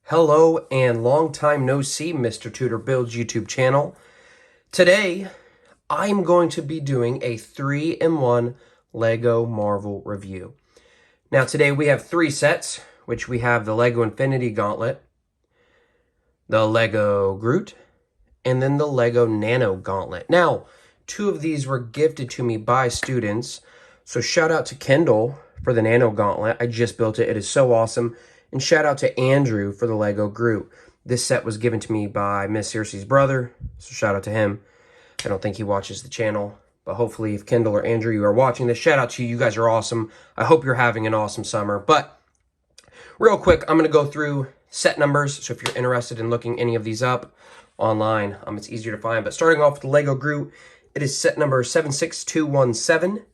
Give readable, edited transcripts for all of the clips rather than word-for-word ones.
Hello and long time no see, Mr. Tutor Builds YouTube channel. Today, I'm going to be doing a 3-in-1 Lego Marvel review. Now today we have 3 sets, which we have the Lego Infinity Gauntlet, the Lego Groot, and then the Lego Nano Gauntlet. Now, 2 of these were gifted to me by students, so shout out to Kendall for the Nano Gauntlet. I just built it. It is so awesome. And shout out to Andrew for the Lego Groot. This set was given to me by Miss Circe's brother, so shout out to him. I don't think he watches the channel, but hopefully if Kendall or Andrew, you are watching this, shout out to you. You guys are awesome. I hope you're having an awesome summer. But real quick, I'm going to go through set numbers, so if you're interested in looking any of these up online, it's easier to find. But starting off with the Lego Groot, it is set number 76217.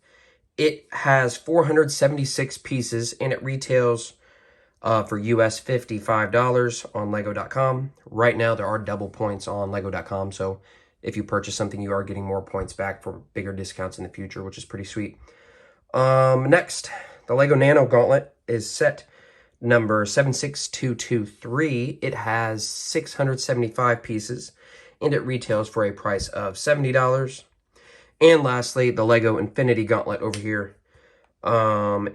It has 476 pieces, and it retails for US $55 on Lego.com. Right now, there are double points on Lego.com, so if you purchase something, you are getting more points back for bigger discounts in the future, which is pretty sweet. Next, the Lego Nano Gauntlet is set number 76223. It has 675 pieces, and it retails for a price of $70. And lastly, the Lego Infinity Gauntlet over here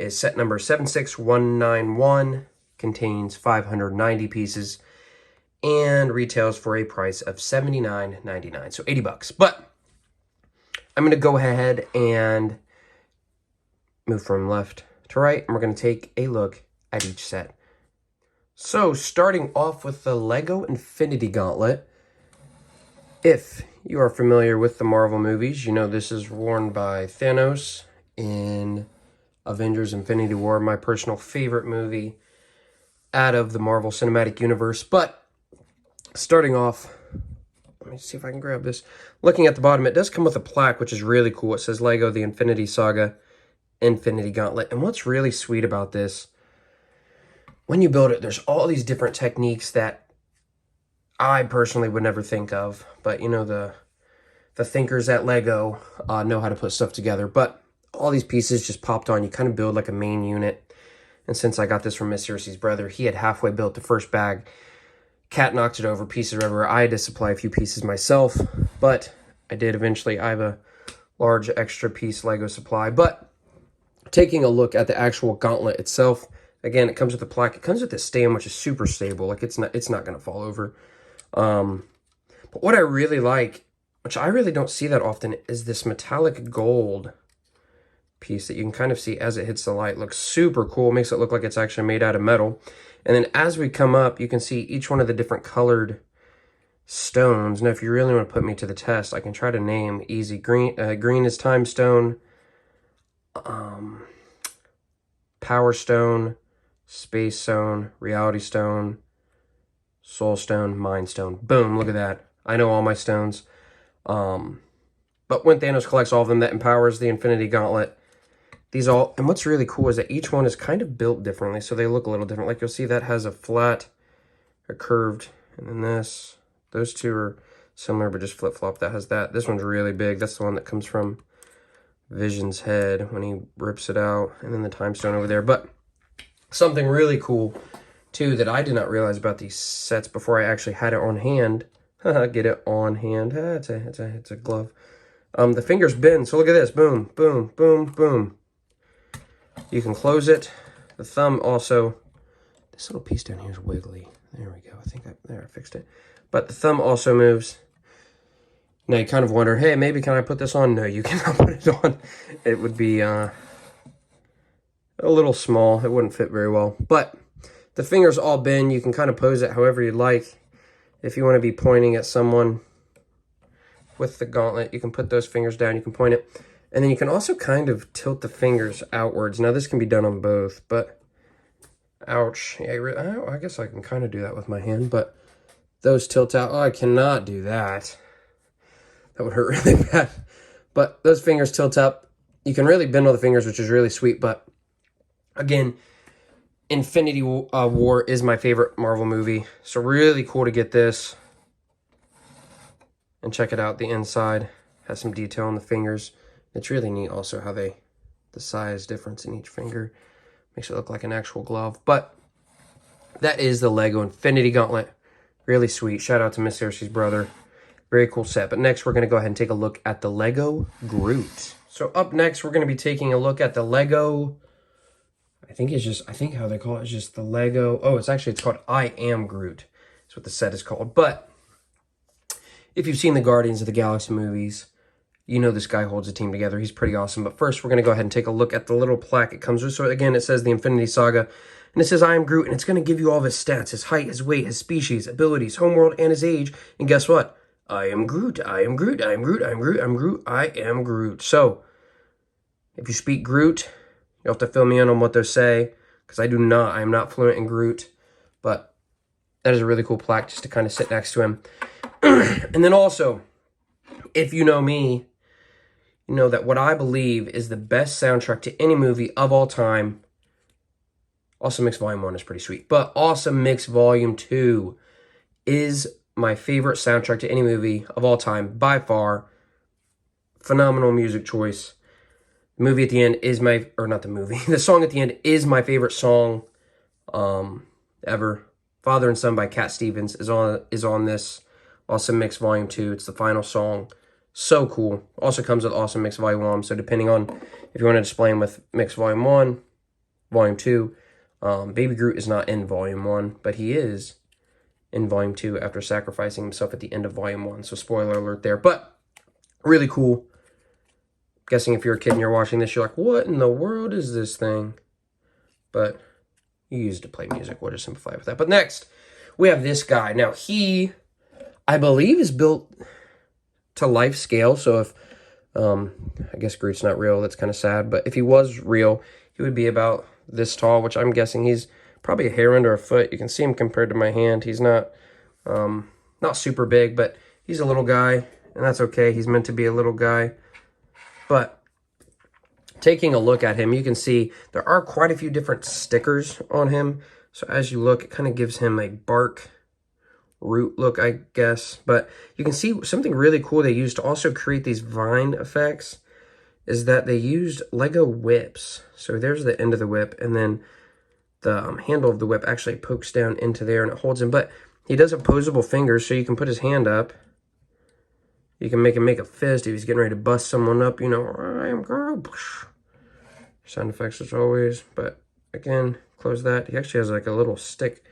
is set number 76191. Contains 590 pieces and retails for a price of $79.99, so 80 bucks. But I'm going to go ahead and move from left to right, and we're going to take a look at each set. So starting off with the Lego Infinity Gauntlet, if you are familiar with the Marvel movies, you know this is worn by Thanos in Avengers Infinity War, my personal favorite movie out of the Marvel Cinematic Universe. But starting off, let me see if I can grab this. Looking at the bottom, it does come with a plaque, which is really cool. It says Lego The Infinity Saga Infinity Gauntlet. And what's really sweet about this, when you build it, there's all these different techniques that I personally would never think of. But, you know, the thinkers at Lego know how to put stuff together. But all these pieces just popped on. You kind of build like a main unit. And since I got this from Miss Circe's brother, he had halfway built the first bag. Cat knocked it over, pieces everywhere. I had to supply a few pieces myself, but I did eventually. I have a large extra piece Lego supply. But taking a look at the actual gauntlet itself, again, it comes with a plaque. It comes with a stand, which is super stable. Like it's not going to fall over. But what I really like, which I really don't see that often, is this metallic gold piece that you can kind of see as it hits the light. Looks super cool. Makes it look like it's actually made out of metal. And then as we come up, you can see each one of the different colored stones. Now, if you really want to put me to the test, I can try to name easy. Green is time stone, power stone, space stone, reality stone, soul stone, mind stone. Boom, look at that. I know all my stones. But when Thanos collects all of them, that empowers the Infinity Gauntlet. These all, and what's really cool is that each one is kind of built differently, so they look a little different. Like you'll see that has a flat, a curved, and then those two are similar, but just flip-flop. That has that. This one's really big. That's the one that comes from Vision's head when he rips it out, and then the time stone over there. But something really cool, too, that I did not realize about these sets before I actually had it on hand. Get it on hand. It's a glove. The fingers bend, so look at this. Boom, boom, boom, boom. You can close it. The thumb also, this little piece down here is wiggly. There we go. I think there, I fixed it. But the thumb also moves. Now you kind of wonder, hey, maybe can I put this on? No, you cannot put it on. It would be a little small. It wouldn't fit very well. But the fingers all bend. You can kind of pose it however you'd like. If you want to be pointing at someone with the gauntlet, you can put those fingers down. You can point it. And then you can also kind of tilt the fingers outwards. Now, this can be done on both, but ouch. Yeah, I guess I can kind of do that with my hand, but those tilt out. Oh, I cannot do that. That would hurt really bad. But those fingers tilt up. You can really bend all the fingers, which is really sweet. But again, Infinity War is my favorite Marvel movie. So really cool to get this. And check it out. The inside has some detail on the fingers. It's really neat also how the size difference in each finger makes it look like an actual glove. But that is the Lego Infinity Gauntlet. Really sweet. Shout out to Miss Cersei's brother. Very cool set. But next, we're going to go ahead and take a look at the Lego Groot. So up next, we're going to be taking a look at the Lego... I think how they call it is just the Lego... Oh, it's called I Am Groot. That's what the set is called. But if you've seen the Guardians of the Galaxy movies, you know this guy holds a team together. He's pretty awesome. But first, we're going to go ahead and take a look at the little plaque it comes with. So again, it says the Infinity Saga. And it says, I am Groot. And it's going to give you all of his stats, his height, his weight, his species, abilities, homeworld, and his age. And guess what? I am Groot. I am Groot. I am Groot. I am Groot. I'm Groot. I am Groot. So, if you speak Groot, you'll have to fill me in on what they say. Because I do not. I am not fluent in Groot. But that is a really cool plaque just to kind of sit next to him. And then also, if you know me, you know that what I believe is the best soundtrack to any movie of all time. Awesome Mix Volume 1 is pretty sweet. But Awesome Mix Volume 2 is my favorite soundtrack to any movie of all time, by far. Phenomenal music choice. The movie at the end is my... Or not the movie. The song at the end is my favorite song ever. Father and Son by Cat Stevens is on this Awesome Mix Volume 2. It's the final song. So cool. Also comes with Awesome Mix Volume 1. So depending on if you want to display them with Mix Volume 1, Volume 2... Baby Groot is not in Volume 1, but he is in Volume 2 after sacrificing himself at the end of Volume 1. So spoiler alert there. But really cool. Guessing if you're a kid and you're watching this, you're like, what in the world is this thing? But you use it to play music. We'll just simplify with that. But next, we have this guy. Now, he, I believe, is built to life scale. So if, I guess Groot's not real. That's kind of sad. But if he was real, he would be about this tall, which I'm guessing he's probably a hair under a foot. You can see him compared to my hand. He's not super big, but he's a little guy, and that's okay. He's meant to be a little guy. But taking a look at him, you can see there are quite a few different stickers on him. So as you look, it kind of gives him a bark root look, I guess. But you can see something really cool they used to also create these vine effects is that they used Lego whips. So there's the end of the whip, and then the handle of the whip actually pokes down into there, and it holds him. But he does have opposable fingers, so you can put his hand up. You can make him make a fist if he's getting ready to bust someone up. You know, I am Groot. Sound effects as always. But again, close that. He actually has like a little stick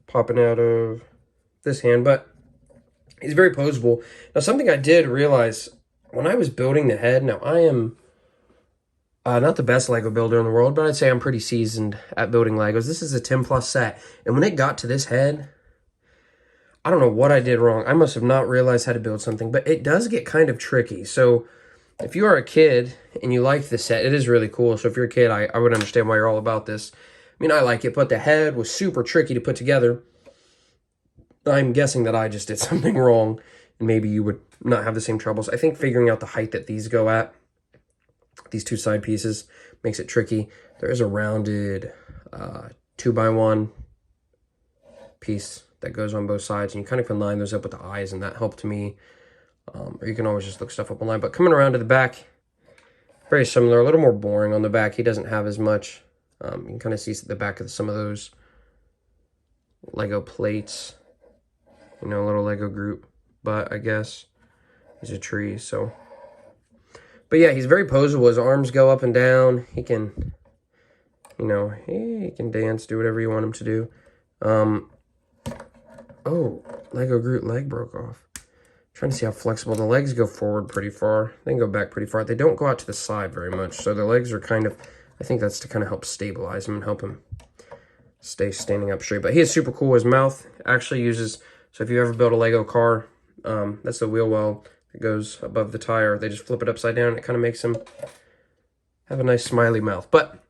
popping out of this hand, but he's very posable. Now, something I did realize when I was building the head, now I am not the best Lego builder in the world, but I'd say I'm pretty seasoned at building Legos. This is a 10+ set. And when it got to this head, I don't know what I did wrong. I must have not realized how to build something, but it does get kind of tricky. So if you are a kid and you like this set, it is really cool. So if you're a kid, I would understand why you're all about this. I mean, I like it, but the head was super tricky to put together. I'm guessing that I just did something wrong, and maybe you would not have the same troubles. I think figuring out the height that these go at, these two side pieces, makes it tricky. There is a rounded 2x1 piece that goes on both sides, and you kind of can line those up with the eyes, and that helped me. Or you can always just look stuff up online. But coming around to the back, very similar, a little more boring on the back. He doesn't have as much. You can kind of see the back of some of those Lego plates. You know, a little Lego Groot, but I guess he's a tree, so. But yeah, he's very posable. His arms go up and down. He can, you know, he can dance, do whatever you want him to do. Oh, Lego Groot leg broke off. Trying to see how flexible. The legs go forward pretty far. They can go back pretty far. They don't go out to the side very much. So the legs are kind of, I think that's to kind of help stabilize him and help him stay standing up straight. But he is super cool. His mouth actually uses, so if you ever build a Lego car, that's the wheel well that goes above the tire. They just flip it upside down. And it kind of makes him have a nice smiley mouth. But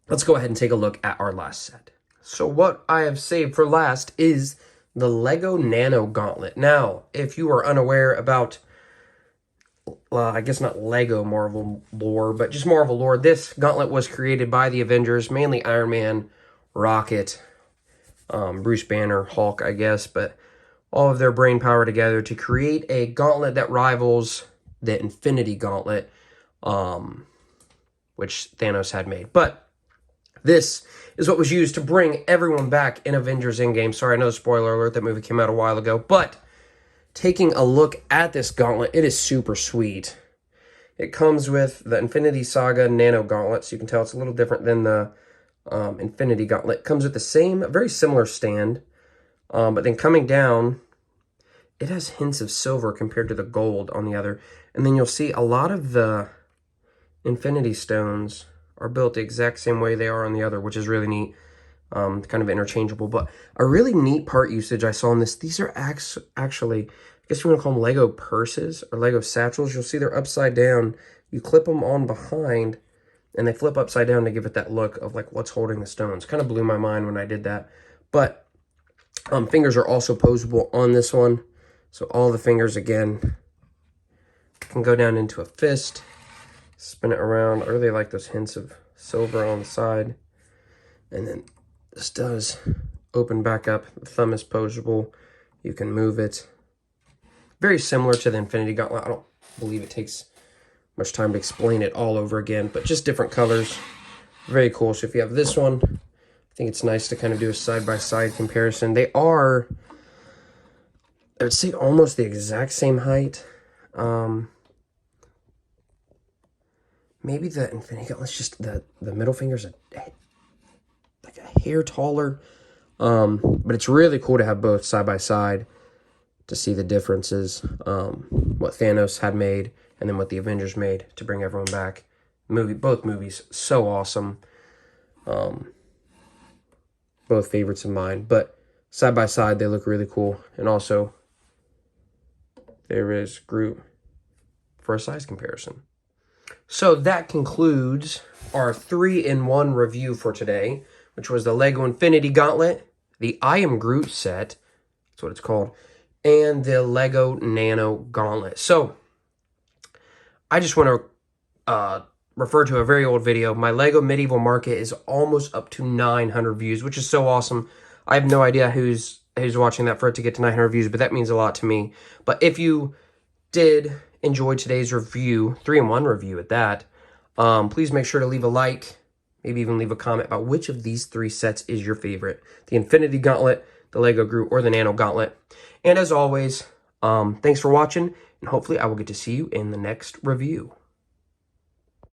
let's go ahead and take a look at our last set. So what I have saved for last is the Lego Nano Gauntlet. Now, if you are unaware about, I guess not Lego Marvel lore, but just Marvel lore, this gauntlet was created by the Avengers, mainly Iron Man, Rocket, Bruce Banner, Hulk, I guess, but all of their brain power together to create a gauntlet that rivals the Infinity Gauntlet, which Thanos had made. But This is what was used to bring everyone back in Avengers Endgame. Sorry, I know, spoiler alert, that movie came out a while ago, but taking a look at this gauntlet, it is super sweet. It comes with the Infinity Saga Nano Gauntlet, so you can tell it's a little different than the Infinity Gauntlet. It comes with the same, very similar stand, but then coming down, it has hints of silver compared to the gold on the other. And then you'll see a lot of the Infinity Stones are built the exact same way they are on the other, which is really neat. Kind of interchangeable. But a really neat part usage I saw in this, these are actually, I guess you want to call them Lego purses or Lego satchels. You'll see they're upside down. You clip them on behind, and they flip upside down to give it that look of like what's holding the stones. Kind of blew my mind when I did that. But fingers are also posable on this one. So all the fingers, again, can go down into a fist. Spin it around. I really like those hints of silver on the side. And then this does open back up. The thumb is posable. You can move it. Very similar to the Infinity Gauntlet. I don't believe it takes much time to explain it all over again, but just different colors. Very cool. So if you have this one, I think it's nice to kind of do a side-by-side comparison. They are, I would say, almost the exact same height. Maybe the Infinity Gauntlet's just the middle finger's like a hair taller. But it's really cool to have both side by side to see the differences. What Thanos had made and then what the Avengers made to bring everyone back. Both movies, so awesome. Both favorites of mine. But side by side, they look really cool. And also, there is Groot for a size comparison. So that concludes our 3-in-1 review for today, which was the Lego Infinity Gauntlet, the I Am Groot set, that's what it's called, and the Lego Nano Gauntlet. So I just want to refer to a very old video. My Lego Medieval Market is almost up to 900 views, which is so awesome. I have no idea who's watching that for it to get to 900 views, but that means a lot to me. But if you did enjoy today's review, 3-in-1 review at that, please make sure to leave a like, maybe even leave a comment about which of these 3 sets is your favorite. The Infinity Gauntlet, the Lego Groot, or the Nano Gauntlet. And as always, thanks for watching, and hopefully I will get to see you in the next review.